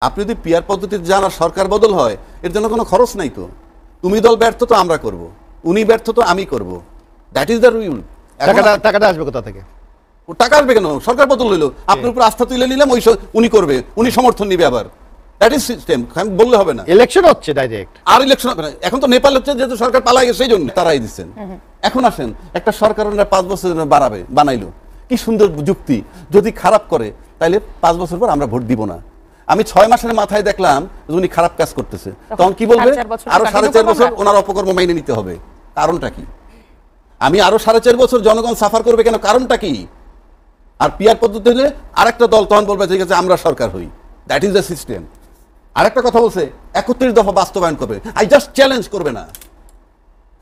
আপনি যদি পিয়ার পদ্ধতিতে যান আর সরকার বদল হয়, এর জন্য কোনো খরচ নাই তো। তুমি দল ব্যর্থ তো আমরা করব, উনি ব্যর্থ তো আমি করব, দ্যাট ইজ দ্য রুল। টাকাটা আসবে কোথা থেকে? টাকা আসবে কেন? সরকার বদল হইলো, আপনার উপর আস্থা তুলে নিলাম, ওই উনি করবে, উনি সমর্থন নিবে আবার, দ্যাট ইজ সিস্টেম। বললে হবে না ইলেকশন হচ্ছে ডাইরেক্ট, আর ইলেকশন হবে না। এখন তো নেপাল হচ্ছে, যেহেতু সরকার পালাই গেছে সেই জন্য তারাই দিচ্ছেন। এখন আসেন, একটা সরকার 5 বছর বানাইলো, কি সুন্দর যুক্তি। যদি খারাপ করে তাহলে 5 বছর পর আমরা ভোট দিব না। আমি 6 মাসের মাথায় দেখলাম উনি খারাপ কাজ করতেছে, তখন কি বলবে? আরো 4.5 বছর ওনার অপকর্ম মাইনে নিতে হবে। কারণটা কি? আমি আরো 4.5 বছর জনগণ সাফার করবে কেন? কারণটা কি? আর পিয়ার পদ্ধতি হলে আরেকটা দল তখন বলবে ঠিক আছে আমরা সরকার হই, দ্যাট ইজ দ্য সিস্টেম। আরেকটা কথা বলছে 31 দফা বাস্তবায়ন করবে, আই জাস্ট চ্যালেঞ্জ করবে না।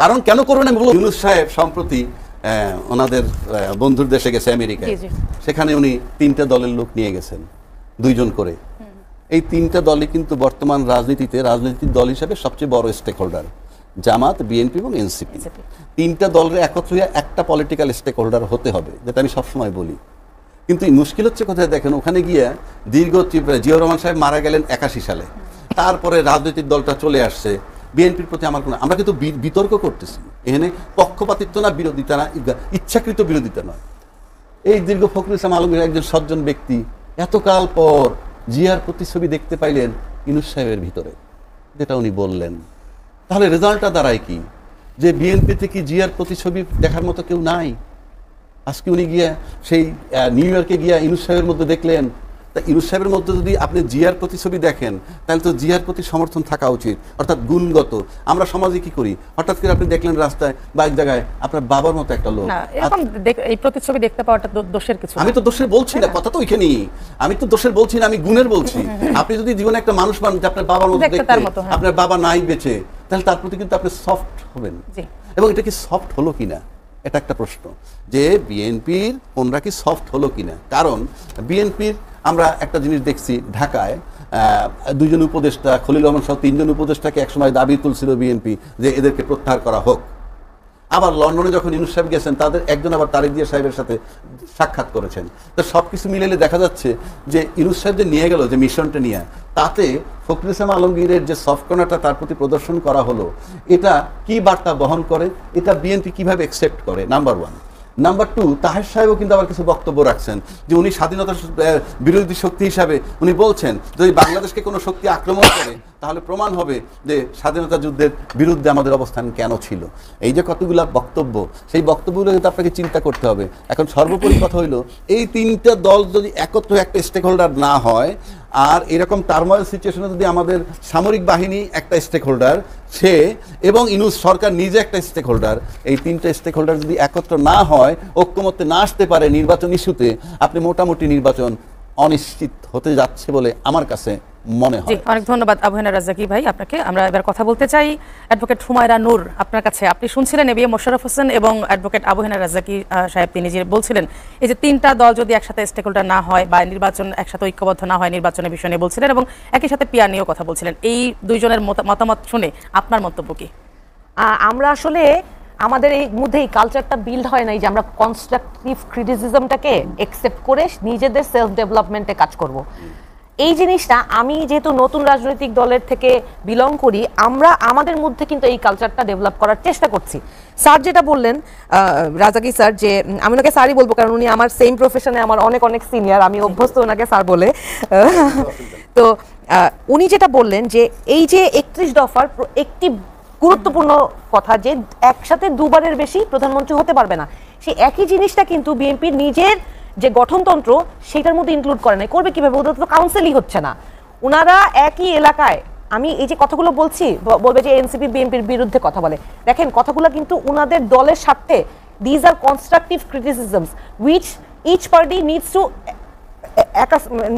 কারণ কেন করবে না? ইউনূস সাহেব সম্প্রতি ওনাদের বন্ধুর দেশে গেছে আমেরিকায়, সেখানে উনি 3টা দলের লোক নিয়ে গেছেন, 2 জন করে। এই 3টা দলই কিন্তু বর্তমান রাজনীতির দল হিসাবে সবচেয়ে বড় স্টেক হোল্ডার, জামাত, বিএনপি এবং এনসিপি। 3টা দলের একত্র হয়ে একটা পলিটিক্যাল স্টেক হোল্ডার হতে হবে, যেটা আমি সবসময় বলি। কিন্তু মুশকিল হচ্ছে কোথায় দেখেন, ওখানে গিয়ে জিয়াউর রহমান সাহেব মারা গেলেন 81 সালে, তারপরে রাজনৈতিক দলটা চলে আসছে। বিএনপির প্রতি আমার কোনো, আমরা কিন্তু বিতর্ক করতেছি এখানে, পক্ষপাতিত্ব না, বিরোধিতা না, ইচ্ছাকৃত বিরোধিতা নয়। এই দীর্ঘ ফখরুল ইসলাম আলমগীর একজন সজ্জন ব্যক্তি, এতকাল পর জিয়ার প্রতিচ্ছবি দেখতে পাইলেন ইউনূস সাহেবের ভিতরে, যেটা উনি বললেন। তাহলে রেজাল্টটা দাঁড়ায় কি? যে বিএনপিতে কি জিয়ার প্রতিচ্ছবি দেখার মতো কেউ নাই? আজকে উনি গিয়া সেই নিউ ইয়র্কে গিয়া ইউনূস সাহেবের মধ্যে দেখলেন। তা ইউনূস সাহেবের মধ্যে যদি আপনি জিয়ার প্রতিচ্ছবি দেখেন, তাহলে তো জিয়ার প্রতি সমর্থন থাকা উচিত, অর্থাৎ গুণগত। আমরা সমাজে কি করি, হঠাৎ করে আপনি দেখলেন রাস্তায় বা এক জায়গায় আপনার বাবার মতো একটা লোক, এই প্রতিচ্ছবি দেখতে পাওয়াটা দোষের কিছু? আমি তো দোষের বলছি না, কথা তো ওইখানেই। আমি তো দোষের বলছি না, আমি গুণের বলছি। আপনি যদি জীবনে একটা মানুষ পান যে আপনার বাবার মতো দেখতে, আপনার বাবা নাই বেঁচে, তাহলে তার প্রতি কিন্তু আপনি সফট হবেন। এবং এটা কি সফট হলো কিনা, এটা একটা প্রশ্ন, যে বিএনপির কোনরা কি সফট হলো কিনা। কারণ বিএনপির আমরা একটা জিনিস দেখছি, ঢাকায় 2 জন উপদেষ্টা, খলিল রহমান সহ 3 জন উপদেষ্টাকে একসময় দাবি তুলছিল বিএনপি যে এদেরকে প্রত্যাহার করা হোক। আবার লন্ডনে যখন ইউনূস সাহেব গেছেন, তাদের একজন আবার তারেক জিয়া সাহেবের সাথে সাক্ষাৎ করেছেন। তো সবকিছু মিলে দেখা যাচ্ছে যে ইউনূস সাহেব যে নিয়ে গেল, যে মিশনটা নিয়ে, তাতে ফখরুল ইসলাম আলমগীরের যে সফটকর্নারটা তার প্রতি প্রদর্শন করা হলো, এটা কি বার্তা বহন করে, এটা বিএনপি কিভাবে অ্যাকসেপ্ট করে, নাম্বার 1। নাম্বার 2, তাহের সাহেবও কিন্তু আবার কিছু বক্তব্য রাখছেন, যে উনি স্বাধীনতা বিরোধী শক্তি হিসাবে উনি বলছেন যদি বাংলাদেশকে কোনো শক্তি আক্রমণ করে তাহলে প্রমাণ হবে যে স্বাধীনতা যুদ্ধের বিরুদ্ধে আমাদের অবস্থান কেন ছিল। এই যে কতগুলো বক্তব্য, সেই বক্তব্যগুলো কিন্তু আপনাকে চিন্তা করতে হবে। এখন সর্বোপরি কথা হইল, এই 3টা দল যদি একত্র একটা স্টেক হোল্ডার না হয়, আর এরকম টার্মোয়েল সিচুয়েশনে যদি আমাদের সামরিক বাহিনী একটা স্টেক হোল্ডার, সে এবং ইউনূস সরকার নিজে একটা স্টেক হোল্ডার, এই 3টা স্টেক হোল্ডার যদি একত্র না হয়, ঐক্যমত্যে না আসতে পারে নির্বাচন ইস্যুতে, আপনি মোটামুটি নির্বাচন অনিশ্চিত হতে যাচ্ছে বলে আমার কাছে মনে হয়। অনেক ধন্যবাদ আবু হেনা রাজ্জাকী ভাই আপনাকে। আমরা এবার কথা বলতে চাই অ্যাডভোকেট হুমায়রা নূর আপনার কাছে। আপনি শুনছিলেন এবিএম মোশাররফ হোসেন এবং অ্যাডভোকেট আবু হেনা রাজ্জাকী সাহেব, তিনি যে বলছিলেন এই যে 3টা দল যদি একসাথে স্টেক হোল্ডার না হয় বা নির্বাচন একসাথে ঐক্যবদ্ধ না হয়, নির্বাচনের বিষয় নিয়ে বলছিলেন এবং একই সাথে পিয়ার নিয়েও কথা বলছিলেন। এই 2 জনের মতামত শুনে আপনার মন্তব্য কি? আমরা আসলে আমাদের এই মধ্যে এই কালচারটা বিল্ড হয় নাই যে আমরা কনস্ট্রাকটিভ ক্রিটিসিজমটাকে অ্যাকসেপ্ট করে নিজেদের সেলফ ডেভেলপমেন্টে কাজ করব। এই জিনিসটা, আমি যেহেতু নতুন রাজনৈতিক দলের থেকে বিলং করি, আমরা আমাদের মধ্যে কিন্তু এই কালচারটা ডেভেলপ করার চেষ্টা করছি। স্যার যেটা বললেন, রাজ্জাকী স্যার, যে আমি ওনাকে স্যারই বলবো কারণ উনি আমার সেম প্রফেশনে আমার অনেক সিনিয়র, আমি অভ্যস্ত ওনাকে স্যার বলে। তো উনি যেটা বললেন যে এই যে 31 দফার একটি গুরুত্বপূর্ণ কথা, যে একসাথে 2বারের বেশি প্রধানমন্ত্রী হতে পারবে না, সেই একই জিনিসটা কিন্তু বিএনপির নিজের যে গঠনতন্ত্র সেটার মধ্যে ইনক্লুড করে নাই। করবে কিভাবে? ওদের তো কাউন্সিলই হচ্ছে না। ওনারা একই এলাকায়, আমি এই যে কথাগুলো বলছি, বলবে যে এনসিপি বিএনপির বিরুদ্ধে কথা বলে, দেখেন কথাগুলো কিন্তু ওনাদের দলের স্বার্থে। These are constructive criticisms which each party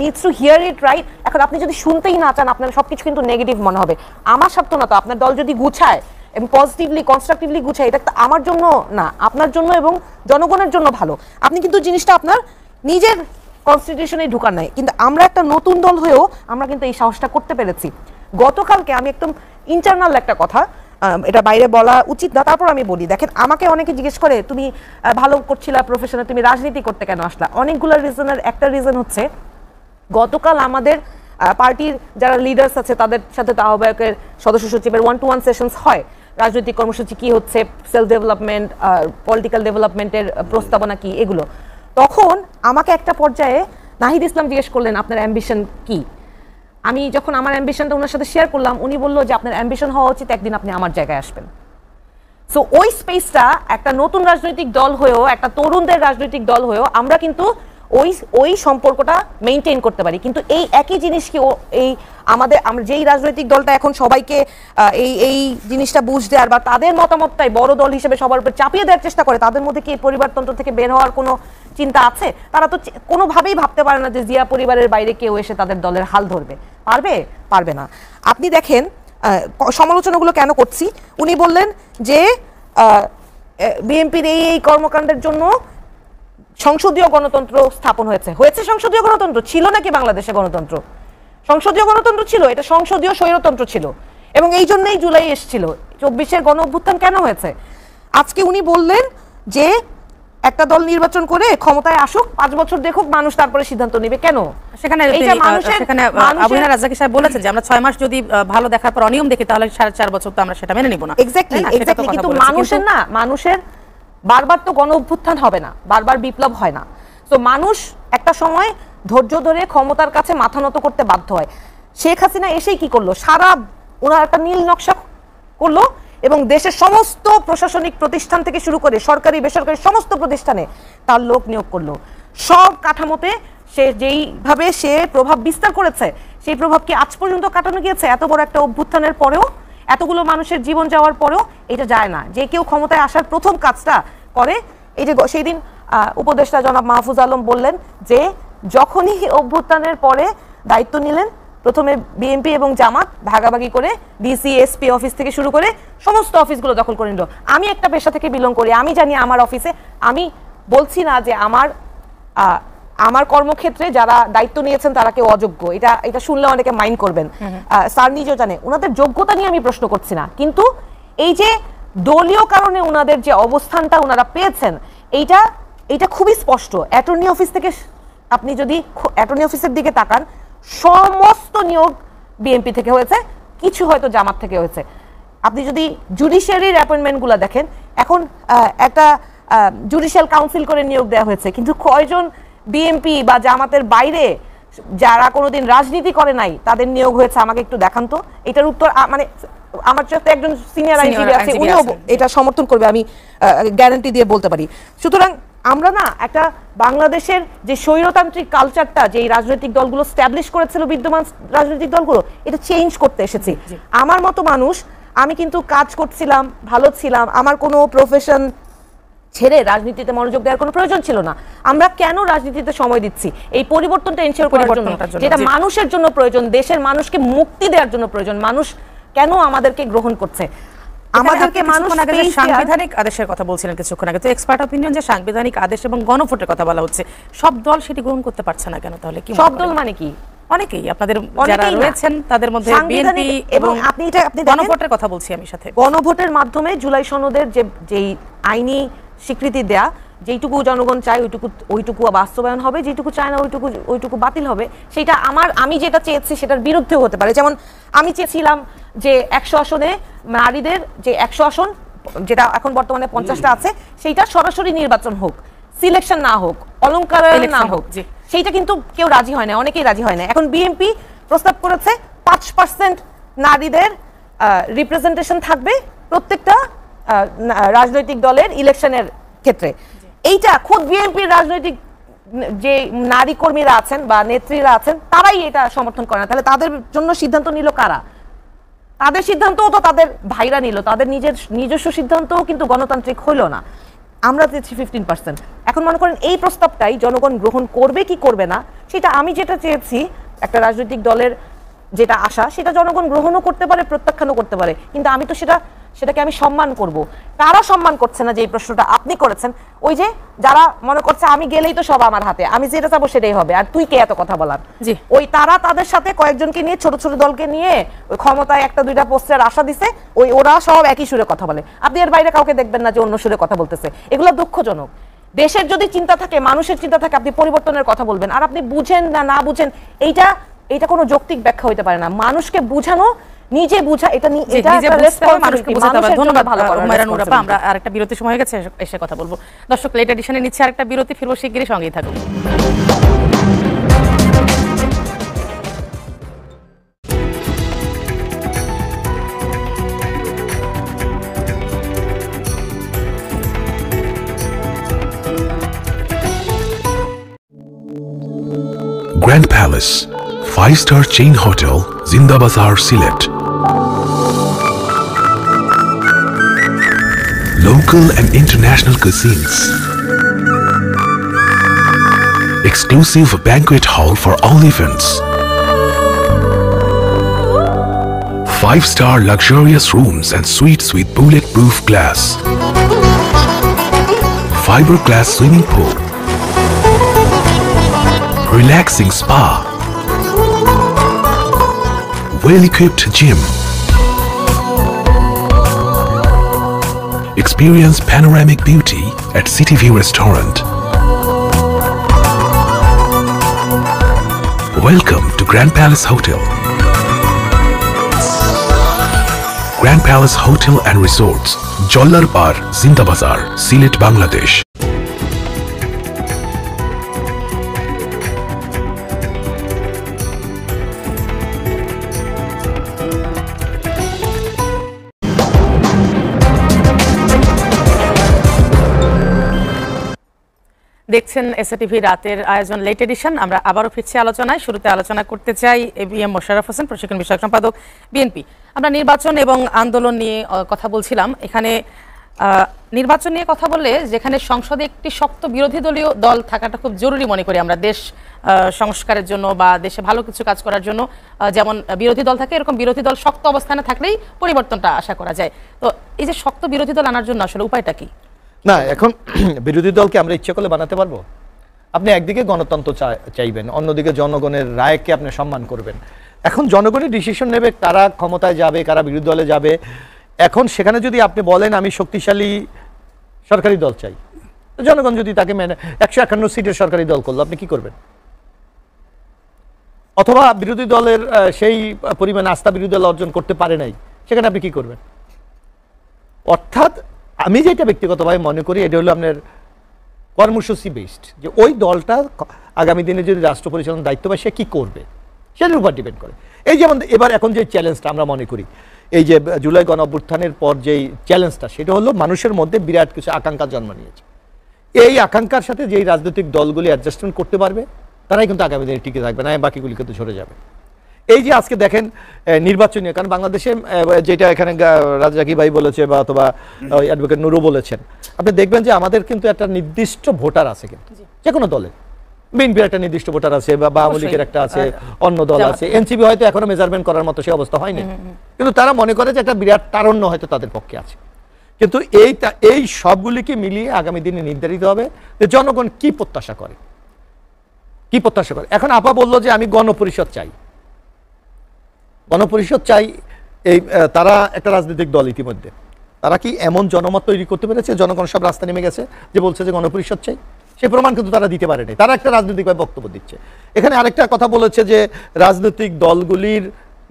needs to hear it, right? এখন আপনি যদি শুনতেই না চান, আপনার সবকিছু কিন্তু নেগেটিভ মনে হবে। আমার স্বার্থ না তো, আপনার দল যদি গুছায় এবং পজিটিভলি কনস্ট্রাকটিভলি গুছায়, এটা আমার জন্য না, আপনার জন্য এবং জনগণের জন্য ভালো। আপনি কিন্তু জিনিসটা আপনার নিজের কনস্টিটিউশনে ঢুকার নাই, কিন্তু আমরা একটা নতুন দল হয়েও আমরা কিন্তু এই সাহসটা করতে পেরেছি। গতকালকে আমি একদম ইন্টারনাল একটা কথা, এটা বাইরে বলা উচিত না, তারপর আমি বলি। দেখেন, আমাকে অনেকে জিজ্ঞেস করে তুমি ভালো করছিলা প্রফেশনে, তুমি রাজনীতি করতে কেন আসলা? অনেকগুলো রিজনের একটা রিজন হচ্ছে, গতকাল আমাদের পার্টির যারা লিডার্স আছে তাদের সাথে তো আহ্বায়কের সদস্য সচিবের 1-to-1 সেশনস হয়, রাজনৈতিক কর্মসূচি কি হচ্ছে, সেলফ ডেভেলপমেন্ট, পলিটিক্যাল ডেভেলপমেন্টের প্রস্তাবনা কি, এগুলো। তখন আমাকে একটা পর্যায়ে নাহিদ ইসলাম জিজ্ঞেস করলেন আপনার অ্যাম্বিশন কি। আমি যখন আমার অ্যাম্বিশনটা ওনার সাথে শেয়ার করলাম, উনি বললো যে আপনার অ্যাম্বিশন হওয়া উচিত একদিন আপনি আমার জায়গায় আসবেন। সো ওই স্পেসটা একটা নতুন রাজনৈতিক দল হয়েও, একটা তরুণদের রাজনৈতিক দল হয়েও আমরা কিন্তু ওই সম্পর্কটা মেইনটেইন করতে পারি। কিন্তু এই একই জিনিস কি এই আমরা যেই রাজনৈতিক দলটা এখন সবাইকে এই জিনিসটা বুঝ দেওয়ার বা তাদের মতামতটাই বড় দল হিসেবে সবার উপর চাপিয়ে দেওয়ার চেষ্টা করে, তাদের মধ্যে কি পরিবারতন্ত্র থেকে বের হওয়ার কোনো চিন্তা আছে? তারা তো কোনোভাবেই ভাবতে পারে না যে জিয়া পরিবারের বাইরে কেউ এসে তাদের দলের হাল ধরবে। পারবে না। আপনি দেখেন সমালোচনাগুলো কেন করছি। উনি বললেন যে বিএনপির এই কর্মকাণ্ডের জন্য সংসদীয় গণতন্ত্র স্থাপন হয়েছে। সংসদীয় গণতন্ত্র ছিল নাকি বাংলাদেশে গণতন্ত্র? সংসদীয় গণতন্ত্র ছিল, এটা সংসদীয় স্বৈরতন্ত্র ছিল, এবং এই জন্যই জুলাই এসেছিল। 24-এর গণ অভ্যুত্থান কেন হয়েছে? আজকে উনি বললেন যে একটা দল নির্বাচন করে ক্ষমতায় আসুক, 5 বছর দেখুক, মানুষ তারপরে সিদ্ধান্ত নেবে। কেন? সেখানে আবু হেনা রাজ্জাকী সাহেব বলেছেন যে আমরা 6 মাস যদি ভালো দেখার পর অনিয়ম দেখি তাহলে 4.5 বছর তো আমরা সেটা মেনে নিব না। এক্স্যাক্টলি। কিন্তু মানুষের বারবার তো গণ অভ্যুত্থান হবে না, বারবার বিপ্লব হয় না। তো মানুষ একটা সময় ধৈর্য ধরে ক্ষমতার কাছে মাথা নত করতে বাধ্য হয়। শেখ হাসিনা এসেই কি করলো? ওনার একটা নীল নকশা করলো এবং দেশের সমস্ত প্রশাসনিক প্রতিষ্ঠান থেকে শুরু করে সরকারি বেসরকারি সমস্ত প্রতিষ্ঠানে তার লোক নিয়োগ করলো। সব কাঠামোতে সে যেইভাবে সে প্রভাব বিস্তার করেছে, সেই প্রভাব কি আজ পর্যন্ত কাটানো গিয়েছে? এত বড় একটা অভ্যুত্থানের পরেও, এতগুলো মানুষের জীবন যাওয়ার পরেও এটা যায় না। যে কেউ ক্ষমতায় আসার প্রথম কাজটা করে, এই যে সেই দিন উপদেষ্টা জনাব মাহফুজ আলম বললেন যে যখনই অভ্যুত্থানের পরে দায়িত্ব নিলেন, প্রথমে বিএনপি এবং জামাত ভাগাভাগি করে ডিসি এসপি অফিস থেকে শুরু করে সমস্ত অফিসগুলো দখল করে নিল। আমি একটা পেশা থেকে বিলং করি, আমি জানি আমার অফিসে, আমি বলছি না যে আমার কর্মক্ষেত্রে যারা দায়িত্ব নিয়েছেন তারা কেউ অযোগ্য, এটা শুনলে অনেকে মাইন্ড করবেন। স্যার নিজেও জানে, ওনাদের যোগ্যতা নিয়ে আমি প্রশ্ন করছি না, কিন্তু এই যে দলীয় কারণে ওনাদের যে অবস্থানটা ওনারা পেয়েছেন, এইটা খুবই স্পষ্ট। অ্যাটর্নি অফিস থেকে আপনি যদি অ্যাটর্নি অফিসের দিকে তাকান, সমস্ত নিয়োগ বিএনপি থেকে হয়েছে, কিছু হয়তো জামাত থেকে হয়েছে। আপনি যদি জুডিশিয়ারির অ্যাপয়েন্টমেন্টগুলো দেখেন, এখন একটা জুডিশিয়াল কাউন্সিল করে নিয়োগ দেওয়া হয়েছে, কিন্তু কয়জন বিএনপি বা জামাতের বাইরে যারা কোনোদিন রাজনীতি করে নাই তাদের নিয়োগ হয়েছে? আমাকে একটু দেখান তো। এটার উত্তর মানে আমার সাথে একজন সিনিয়র আইনজীবী আছে, উনিও এটা সমর্থন করবে, আমি গ্যারান্টি দিয়ে বলতে পারি। সুতরাং আমরা না একটা বাংলাদেশের যে স্বৈরতান্ত্রিক কালচারটা যে রাজনৈতিক দলগুলো স্ট্যাবলিশ করেছিল, বিদ্যমান রাজনৈতিক দলগুলো, এটা চেঞ্জ করতে এসেছি। আমার মতো মানুষ, আমি কিন্তু কাজ করছিলাম, ভালো ছিলাম, আমার কোনো প্রফেশন ছেড়ে রাজনীতিতে মনোযোগ দেওয়ার কোনো প্রয়োজন ছিল না। আমরা কেন রাজনীতিতে সময় দিচ্ছি? এই পরিবর্তনটা এনশিওর করার জন্য, যেটা মানুষের জন্য প্রয়োজন, দেশের মানুষকে মুক্তি দেওয়ার জন্য প্রয়োজন। মানুষ কেন আমাদেরকে গ্রহণ করছে? আমাদেরকে মানুষ সাংবিধানিক আদেশের কথা বলছিলেন কিছুক্ষণ আগে, তো এক্সপার্ট অপিনিয়ন যে সাংবিধানিক আদেশ এবং গণভোটের কথা বলা হচ্ছে, সব দল সেটি গ্রহণ করতে পারছে না কেন? তাহলে কি সব দল মানে কি? অনেকেই আপনাদের যারা রয়েছেন তাদের মধ্যে বিএনপি এবং আপনি গণভোটের কথা বলছি আমি সাথে। গণভোটের মাধ্যমে জুলাই সনদের যেই আইনি স্বীকৃতি দেয়া, যেইটুকু জনগণ চায় ওইটুকু বাস্তবায়ন হবে, যেটুকু চায় না ওইটুকু বাতিল হবে। সেটা আমি যেটা চেয়েছি সেটার বিরুদ্ধেও হতে পারে। যেমন আমি চেয়েছিলাম যে 100 আসনে নারীদের যে 100 আসন, যেটা এখন বর্তমানে 50টা আছে, সেইটা সরাসরি নির্বাচন হোক, সিলেকশন না হোক, অলংকারায়ন না হোক। সেইটা কিন্তু কেউ রাজি হয় না, অনেকেই রাজি হয় না। এখন বিএনপি প্রস্তাব করেছে 5% নারীদের রিপ্রেজেন্টেশন থাকবে প্রত্যেকটা রাজনৈতিক দলের ইলেকশনের ক্ষেত্রে। এইটা খুব বিএনপির রাজনৈতিক যে নারী কর্মীরা আছেন বা নেত্রীরা আছেন, তারাই এটা সমর্থন করে না। তাহলে তাদের জন্য সিদ্ধান্ত নিল কারা? তাদের সিদ্ধান্তও তো তাদের ভাইরা নিল, তাদের নিজস্ব সিদ্ধান্তও কিন্তু গণতান্ত্রিক হইল না। আমরা চেয়েছি 15%। এখন মনে করেন এই প্রস্তাবটাই জনগণ গ্রহণ করবে কি করবে না, সেটা আমি যেটা চেয়েছি একটা রাজনৈতিক দলের যেটা আশা, সেটা জনগণ গ্রহণও করতে পারে, প্রত্যাখ্যানও করতে পারে, কিন্তু আমি তো সেটাকে আমি সম্মান করব। কারা সম্মান করছে না যে এই প্রশ্নটা আপনি করেছেন? ওই যে যারা মনে করছে আমি গেলেই তো সব আমার হাতে, আমি যেটা চাবো সেটাই হবে, আর তুই কে এত কথা বলার? ওই তারা তাদের সাথে কয়েকজনকে নিয়ে, ছোট ছোট দলকে নিয়ে ওই ক্ষমতায় 1-2টা পোস্টের আশা দিছে, ওরা সব একই সুরে কথা বলে। আপনি এর বাইরে কাউকে দেখবেন না যে অন্য সুরে কথা বলতেছে। এগুলো দুঃখজনক। দেশের যদি চিন্তা থাকে, মানুষের চিন্তা থাকে, আপনি পরিবর্তনের কথা বলবেন। আর আপনি বুঝেন না বুঝেন, এইটা এটা কোনো যৌক্তিক ব্যাখ্যা হইতে পারে না। মানুষকে বুঝানো, নিজে বুঝা, এটা এটা নিজে একটা বুঝতে হবে, মানুষকে responsibility, বোঝাতে হবে। মানুষের জন্য ধন্যবাদ ভালো করার হুমায়রা নূর আপা। responsibility। আমরা আরেকটা বিরতি সময় হয়ে গেছে, এসে কথা বলবো। দর্শক, লেট এডিশনে নিচ্ছে আরেকটা বিরতি, ফিরবো শিগগিরই, সঙ্গেই থাকুন। Grand Palace, 5-star chain hotel, Zinda Bazaar, Sylhet. Local and international cuisines. Exclusive banquet hall for all events. 5-star luxurious rooms and suites with bulletproof glass. Fiberglass swimming pool. Relaxing spa. Well-equipped gym. Experience panoramic beauty at City View Restaurant. Welcome to Grand Palace Hotel. Grand Palace Hotel and Resorts, Jollar Par, Zinda Bazar, Sylhet, Bangladesh. দেখছেন SATV রাতের আয়োজন late addition. আমরা আবারও ফিরছি আলোচনায়। শুরুতে আলোচনা করতে চাই এবিএম মোশাররফ হোসেন, প্রশিক্ষণ বিষয়ক সম্পাদক, বিএনপি। আমরা নির্বাচন এবং আন্দোলন নিয়ে কথা বলছিলাম। এখানে নির্বাচন নিয়ে কথা বললে যেখানে সংসদে একটি শক্ত বিরোধী দলীয় দল থাকাটা খুব জরুরি মনে করি আমরা, দেশ সংস্কারের জন্য বা দেশে ভালো কিছু কাজ করার জন্য যেমন বিরোধী দল থাকে, এরকম বিরোধী দল শক্ত অবস্থানে থাকলেই পরিবর্তনটা আশা করা যায়। তো এই যে শক্ত বিরোধী দল আনার জন্য আসলে উপায়টা কি? না, এখন বিরোধী দলকে আমরা ইচ্ছে করলে বানাতে পারবো? আপনি একদিকে গণতন্ত্র চাইবেন, অন্যদিকে জনগণের রায়কে আপনি সম্মান করবেন। এখন জনগণের ডিসিশন নেবে কারা ক্ষমতায় যাবে, কারা বিরোধী দলে যাবে। এখন সেখানে যদি আপনি বলেন আমি শক্তিশালী সরকারি দল চাই, জনগণ যদি তাকে 151 সিটের সরকারি দল করলো, আপনি কি করবেন? অথবা বিরোধী দলের সেই পরিমাণ আস্থা বিরোধী দল অর্জন করতে পারে নাই, সেখানে আপনি কি করবেন? অর্থাৎ আমি যেটা ব্যক্তিগতভাবে মনে করি, এটা হলো আপনার কর্মসূচি বেসড, যে ওই দলটা আগামী দিনে যদি রাষ্ট্র পরিচালনার দায়িত্ব পায় সে কী করবে সেটার উপর ডিপেন্ড করে। এই যেমন এবার এখন যে চ্যালেঞ্জটা আমরা মনে করি, এই যে জুলাই গণ অভ্যুত্থানের পর যেই চ্যালেঞ্জটা, সেটা হলো মানুষের মধ্যে বিরাট কিছু আকাঙ্ক্ষা জন্ম নিয়েছে। এই আকাঙ্ক্ষার সাথে যেই রাজনৈতিক দলগুলি অ্যাডজাস্টমেন্ট করতে পারবে তারাই কিন্তু আগামী দিনে টিকে থাকবে, না বাকিগুলি কিন্তু ঝরে যাবে। এই যে আজকে দেখেন নির্বাচনীয়, কারণ বাংলাদেশে যেটা এখানে রাজাকি ভাই বলেছে বা অথবা অ্যাডভোকেট নুরু বলেছেন, আপনি দেখবেন যে আমাদের কিন্তু একটা নির্দিষ্ট ভোটার আছে, কিন্তু যে কোনো দলের, বিএনপির একটা নির্দিষ্ট ভোটার আছে বা আওয়ামী লীগের একটা আছে, অন্য দল আছে, এনসিপি হয়তো এখনো মেজারমেন্ট করার মতো সে অবস্থা হয়নি, কিন্তু তারা মনে করে যে একটা বিরাট তারণ্য হয়তো তাদের পক্ষে আছে। কিন্তু এই সবগুলিকে মিলিয়ে আগামী দিনে নির্ধারিত হবে যে জনগণ কি প্রত্যাশা করে, কি প্রত্যাশা করে। এখন আপা বললো যে আমি গণপরিষদ চাই, গণপরিষদ চাই, এই তারা একটা রাজনৈতিক দল ইতিমধ্যে, তারা কি এমন জনমত তৈরি করতে পেরেছে, জনগণ সব রাস্তা নেমে গেছে যে বলছে যে গণপরিষদ চাই? সে প্রমাণ কিন্তু তারা দিতে পারে নাই, তারা একটা রাজনৈতিকভাবে বক্তব্য দিচ্ছে। এখানে আরেকটা কথা বলেছে যে রাজনৈতিক দলগুলির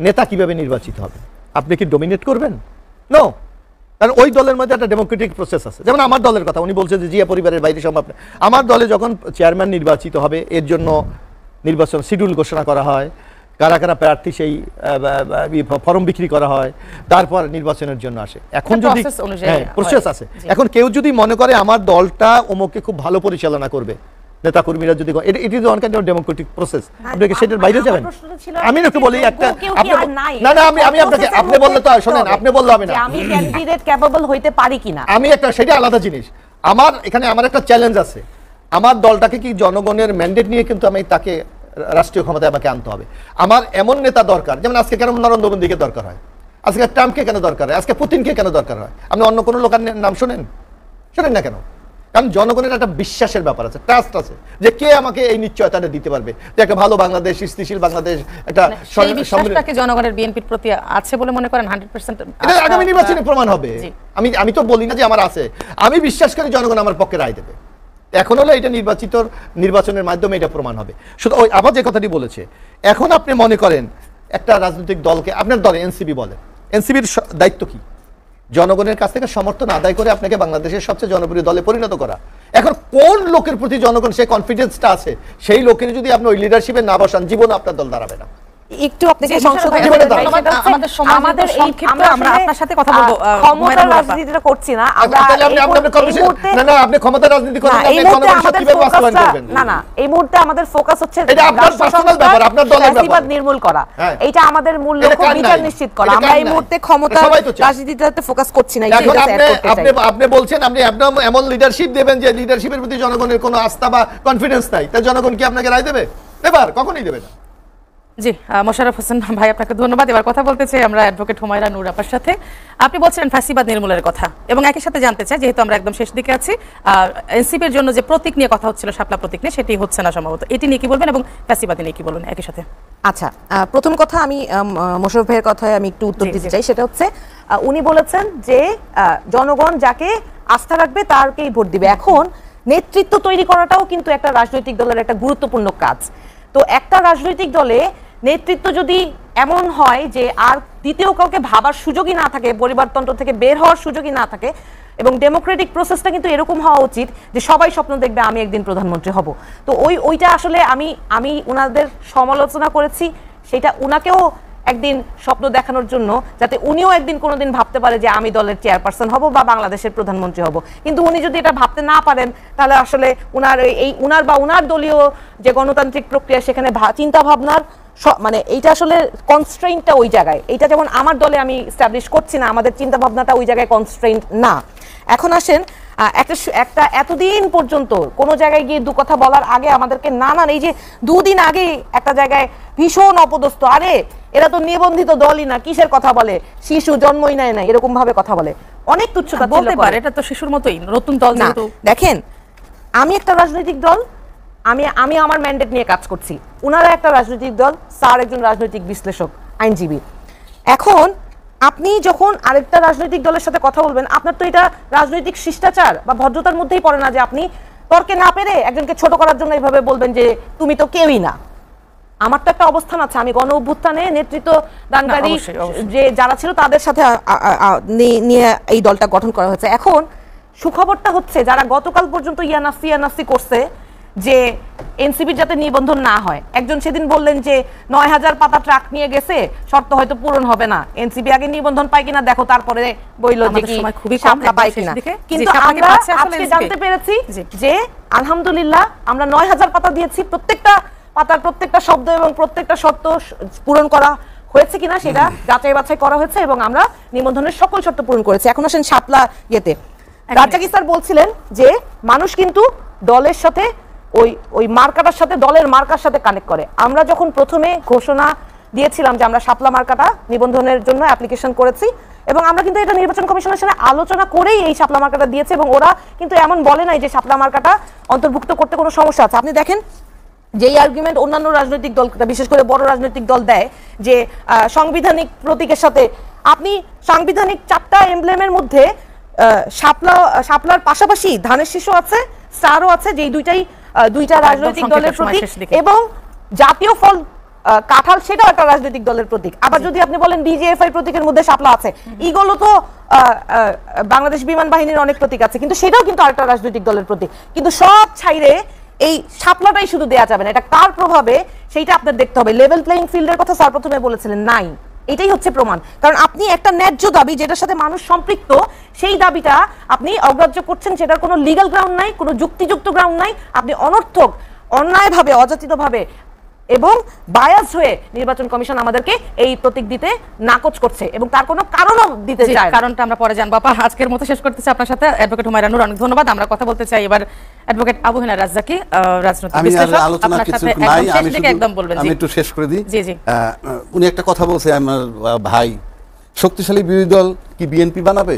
নেতা কিভাবে নির্বাচিত হবে, আপনি কি ডমিনেট করবেন? নো, কারণ ওই দলের মধ্যে একটা ডেমোক্রেটিক প্রসেস আছে। যেমন আমার দলের কথা উনি বলছে যে জিয়া পরিবারের বাইরে সম্ভব না। আমার দলে যখন চেয়ারম্যান নির্বাচিত হবে, এর জন্য নির্বাচন শিডিউল ঘোষণা করা হয়, কারা কারা প্রার্থী সেই ফর্ম বিক্রি করা হয়, তারপর নির্বাচনের জন্য আসে। এখন যদি প্রসেস আছে, এখন কেউ যদি মনে করে আমার দলটা অমুককে খুব ভালো পরিচালনা করবে, নেতা কর্মীরা যদি it is one kind of Democratic process, আপনি কি সেটার বাইরে যাবেন? আমি একটু বলি একটা, না না আমি আপনাকে, আপনি বললে তো শোনেন, আপনি বললে হবে না, আমি ক্যান্ডিডেট ক্যাপেবল হইতে পারি কিনা, আমি একটা, সেটা আলাদা জিনিস। আমার এখানে আমার একটা চ্যালেঞ্জ আছে, আমার দলটাকে কি জনগণের ম্যান্ডেট নিয়ে কিন্তু আমি তাকে রাষ্ট্রীয় ক্ষমতায় আমাকে আনতে হবে। আমার এমন নেতা দরকার, যেমন আজকে কেন নরেন্দ্র মোদীকে দরকার হয়, আজকে ট্রাম্পকে কেন দরকার হয়, আজকে পুতিনকে কেন দরকার হয়, আপনি অন্য কোনো লোকের নাম শোনেন না কেন? কারণ জনগণের একটা বিশ্বাসের ব্যাপার আছে, ট্রাস্ট আছে, যে কে আমাকে এই নিশ্চয়তাটা দিতে পারবে যে একটা ভালো বাংলাদেশ, স্থিতিশীল বাংলাদেশ, একটা বিশ্বাসটাকে জনগণের বিএনপির প্রতি আছে বলে মনে করেন 100%? এটা আগামী নির্বাচনে প্রমাণ হবে। আমি তো বলি না যে আমার আছে, আমি বিশ্বাস করি জনগণ আমার পক্ষে রায় দেবে। এখন হলো এটা নির্বাচনের মাধ্যমে এটা প্রমাণ হবে। শুধু ওই আবার যে কথাটি বলেছে, এখন আপনি মনে করেন একটা রাজনৈতিক দলকে, আপনার দলে এনসিপি বলে, এনসিপির দায়িত্ব কি? জনগণের কাছ থেকে সমর্থন আদায় করে আপনাকে বাংলাদেশের সবচেয়ে জনপ্রিয় দলে পরিণত করা। এখন কোন লোকের প্রতি জনগণ সেই কনফিডেন্সটা আছে, সেই লোকের যদি আপনি ওই লিডারশিপে না বসান, জীবন আপনার দল দাঁড়াবে না। একটু আপনাকে জি, সংশোধন জীবনে করতে চাই, দাঁড়াবে। সেটা হচ্ছে আমাদের সমাজে আমাদের তো এই সংক্ষিপ্ত, আমরা আমরা আসলে, আপনার সাথে কথা বলবো, ক্ষমতার হুমায়রা রাজনীতিটা করছি না আমরা। তাহলে আপনি এই আপনার মুহূর্তে- কমিশন না, আপনি ক্ষমতার রাজনীতি করেন, না, আপনি এই মুহূর্তে জনগণের আমাদের কিভাবে বাস্তবায়ন ফোকাসটা করবেন? না, এই মুহূর্তে আমাদের ফোকাস হচ্ছে এটা আপনার রাষ্ট্র personal সংস্কার, ব্যাপার, আপনার দলের ব্যাপার। ফ্যাসিবাদ নির্মূল করা, হ্যাঁ। এটা আমাদের মূল এটা লক্ষ্য, কার বিচার নাই? নিশ্চিত করা। এটা আমরা কার এই নাই? মুহূর্তে ক্ষমতার সবাই তো চায়। রাজনীতিটাতে ফোকাস করছি না, এখন এটা add করতে চাই। আপনি বলছেন আপনি এমন লিডারশিপ দেবেন যে লিডারশিপের প্রতি জনগণের কোনো আস্থা বা কনফিডেন্স নাই, তাই জনগণ কি আপনাকে রায় দেবে? এবার কখনোই দেবে না। জি, মোশাররফ হোসেন ভাই আপনাকে ধন্যবাদ। এবার কথা বলতে চাই আমরা অ্যাডভোকেট হুমায়রা নূর আপার সাথে। আপনি বলছিলেন ফ্যাসিবাদ নির্মূলের কথা, এবং একই সাথে জানতে চাই, যেহেতু আমরা একদম শেষ দিকে আছি, এনসিপির জন্য যে প্রতীক নিয়ে কথা হচ্ছিল, শাপলা প্রতীক নিয়ে, সেটি হচ্ছে না সম্ভবত, এটি নিয়ে কি বলবেন এবং ফ্যাসিবাদ নিয়ে কি বলবেন একই সাথে? আচ্ছা, প্রথম কথা আমি মোশাররফ ভাইয়ের কথায় আমি একটু উত্তর জি, দিতে জি। চাই। সেটা হচ্ছে উনি বলেছেন যে জনগণ যাকে আস্থা রাখবে তারকেই ভোট দিবে। এখন নেতৃত্ব তৈরি করাটাও কিন্তু একটা রাজনৈতিক দলের একটা গুরুত্বপূর্ণ কাজ। তো একটা রাজনৈতিক দলে নেতৃত্ব যদি এমন হয় যে আর দ্বিতীয় কাউকে ভাবার সুযোগই না থাকে, পরিবারতন্ত্র থেকে বের হওয়ার সুযোগই না থাকে, এবং ডেমোক্রেটিক প্রসেসটা কিন্তু এরকম হওয়া উচিত যে সবাই স্বপ্ন দেখবে আমি একদিন প্রধানমন্ত্রী হব। তো ওইটা আসলে আমি উনাদের সমালোচনা করেছি, সেটা উনাকেও একদিন স্বপ্ন দেখানোর জন্য, যাতে উনিও একদিন কোনোদিন ভাবতে পারে যে আমি দলের চেয়ারপারসন হব বা বাংলাদেশের প্রধানমন্ত্রী হব। কিন্তু উনি যদি এটা ভাবতে না পারেন, তাহলে আসলে উনার দলীয় যে গণতান্ত্রিক প্রক্রিয়া, সেখানে চিন্তা ভাবনার মানে এইটা আসলে কনস্ট্রেইনটা ওই জায়গায়, এইটা যেমন আমার দলে আমি এস্টাবলিশ করছি না, আমাদের চিন্তা ভাবনাটা ওই জায়গায় কনস্ট্রেইন না। এখন আসেন, একটা এতদিন পর্যন্ত কোনো জায়গায় গিয়ে দু কথা বলার আগে আমাদেরকে নানান, এই যে দুদিন আগে একটা জায়গায় ভীষণ অপদস্থ, আরে এরা তো নিবন্ধিত দলই না, কিসের কথা বলে, শিশু জন্মই নেয় না, এরকম ভাবে কথা বলে, অনেক তুচ্ছতা বলতে পারে, এটা তো শিশুর মতোই, নতুন দল না। যেহেতু। দেখেন, আমি একটা রাজনৈতিক দল, আমি আমার ম্যান্ডেট নিয়ে কাজ করছি, উনারা একটা রাজনৈতিক দল, স্যার একজন রাজনৈতিক বিশ্লেষক, আইনজীবী। এখন আপনি যখন আরেকটা রাজনৈতিক দলের সাথে কথা বলবেন, আপনার তো এটা রাজনৈতিক শিষ্টাচার বা ভদ্রতার মধ্যেই পড়ে না যে আপনি তর্কে না পেরে একজনকে ছোট করার জন্য এইভাবে বলবেন যে তুমি তো কেউই না। আমার তো একটা অবস্থান আছে, আমি গণ অভ্যুত্থানে নেতৃত্ব দানকারী যে যারা ছিল তাদের সাথে নিয়ে এই দলটা গঠন করা হয়েছে। এখন সুখবরটা হচ্ছে, যারা গতকাল পর্যন্ত ইয়ানাফি করছে যে এনসিপির যাতে নিবন্ধন না হয়, একজন সেদিন বললেন যে ৯,০০০ পাতা ট্রাক নিয়ে গেছে, শর্ত হয়তো পূরণ হবে না, এনসিপি আগে নিবন্ধন পায় কিনা দেখো, তারপরে বইল যে কি শাপলা পায় কিনা। কিন্তু আমরা আজকে জানতে পেরেছি যে আলহামদুলিল্লাহ আমরা ৯,০০০ পাতা দিয়েছি, প্রত্যেকটা পাতার প্রত্যেকটা শব্দ এবং প্রত্যেকটা শর্ত পূরণ করা হয়েছে কিনা সেটা যাচাই বাছাই করা হয়েছে, এবং আমরা নিবন্ধনের সকল শর্ত পূরণ করেছি। এখন আসেন শাপলা ইয়েতে, রাজ্জাকি স্যার বলছিলেন যে মানুষ কিন্তু দলের সাথে ওই মার্কাটার সাথে, দলের মার্কার সাথে কানেক্ট করে। আমরা যখন প্রথমে ঘোষণা দিয়েছিলাম যে আমরা শাপলা মার্কাটা নিবন্ধনের জন্য অ্যাপ্লিকেশন করেছি, এবং আমরা কিন্তু এটা নির্বাচন কমিশনের সাথে আলোচনা করেই এই শাপলা মার্কাটা দিয়েছে, এবং ওরা কিন্তু এমন বলে নাই যে শাপলা মার্কাটা অন্তর্ভুক্ত করতে কোনো সমস্যা আছে। আপনি দেখেন যেই আর্গুমেন্ট অন্যান্য রাজনৈতিক দল, বিশেষ করে বড় রাজনৈতিক দল দেয় যে সাংবিধানিক প্রতীকের সাথে, আপনি সাংবিধানিক 4টা এমব্লেমের মধ্যে শাপলার পাশাপাশি ধানের শীষ আছে, স্টারও আছে, যেই দুইটা রাজনৈতিক দলের প্রতীক, এবং জাতীয় ফল কাঁঠাল, সেটাও একটা রাজনৈতিক দলের প্রতীক। আবার যদি আপনি বলেন ডিজিএফআই প্রতীকের মধ্যে শাপলা আছে, ইগলও তো বাংলাদেশ বিমান বাহিনীর অনেক প্রতীক আছে, কিন্তু সেটাও কিন্তু আরেকটা রাজনৈতিক দলের প্রতীক। কিন্তু সব ছাইরে এই শাপলাটাই শুধু দেয়া যাবে না, এটা কার প্রভাবে সেইটা আপনার দেখতে হবে। লেভেল প্লেইং ফিল্ডের কথা স্যার প্রথমে বলেছিলেন, নাই, এটাই হচ্ছে প্রমাণ। কারণ আপনি একটা ন্যায্য দাবি যেটার সাথে মানুষ সম্পৃক্ত, সেই দাবিটা আপনি অগ্রাহ্য করছেন, সেটার কোনো লিগ্যাল গ্রাউন্ড নাই, কোনো যুক্তিযুক্ত গ্রাউন্ড নাই, আপনি অনর্থক, অন্যায়ভাবে, অযাচিতভাবে এবং বায়াস হয়ে নির্বাচন কমিশন আমাদেরকে এই প্রতীক দিতে নাকচ করছে, এবং তার কোনো কারণও দিতে চায়। কারণটা আমরা পরে জানবো। আপা, আজকের মতো শেষ করতেছি আপনার সাথে অ্যাডভোকেট হুমায়রা নূর, অনেক ধন্যবাদ। আমরা কথা বলতে চাই এবার অ্যাডভোকেট আবু হেনা রাজ্জাকি, রাজনৈতিক বিশ্লেষক, আপনার সাথে একদম শেষ দিকে একদম বলবেন। আমি একটু শেষ করে দিই। জি জি। উনি একটা কথা বলছে, আমার ভাই, শক্তিশালী বিরোধী দল কি বিএনপি বানাবে?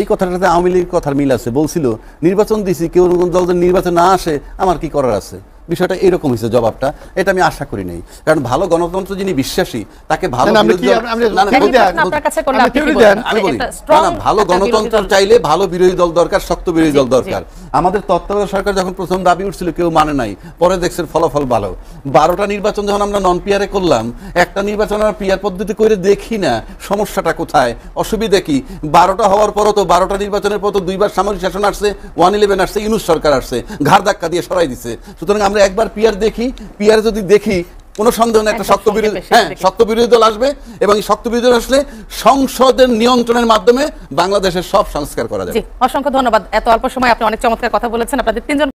এই কথাটাতে আওয়ামী লীগের কথার মিল আছে। বলছিল নির্বাচন দিছি, কেউ দল নির্বাচন না আসে আমার কি করার আছে, বিষয়টা এরকম হয়েছে জবাবটা, এটা আমি আশা করি নাই। কারণ ভালো গণতন্ত্র যিনি বিশ্বাসী তাকে ভালো না, আপনি বিরোধী কি- দল- আপনি- না, না, আপনি বলতে- দেন, আপনার কাছে করলে আপনি আপনি কি theory বলবেন? দেন, আমি বলি একটা না, strong না, ভালো একটা বিরোধী গণতন্ত্র দল। চাইলে ভালো বিরোধী দল দরকার, শক্ত বিরোধী জি, দল জি। দরকার। আমাদের তত্ত্বাবধায়ক সরকার যখন প্রথম দাবি উঠছিল কেউ মানে নাই, পরে দেখছেন ফলাফল ভালো। 12টা নির্বাচন যখন আমরা নন পিয়ারে করলাম, একটা নির্বাচন আমরা পিয়ার পদ্ধতি করে দেখি না সমস্যাটা কোথায়, অসুবিধা কি। 12টা হওয়ার পরও তো 12টা নির্বাচনের পর তো 2বার সামরিক শাসন আসছে, 111 আসছে, ইউনূস সরকার আসছে, ঘাড় ধাক্কা দিয়ে সরাই দিছে। সুতরাং আমরা একবার পিয়ার দেখি, পিয়ারে যদি দেখি কোনো সন্দেহ নেই একটা একদম শক্ত বিরোধী, সংক্ষেপে শেষ হ্যাঁ দিকে। শক্ত বিরোধী দল আসবে, এবং এই শক্ত বিরোধী দল আসলে সংসদের নিয়ন্ত্রণের মাধ্যমে বাংলাদেশের সব সংস্কার করা যাবে। জি, অসংখ্য ধন্যবাদ। এত অল্প সময় আপনি অনেক চমৎকার কথা বলেছেন। আপনাদের তিনজন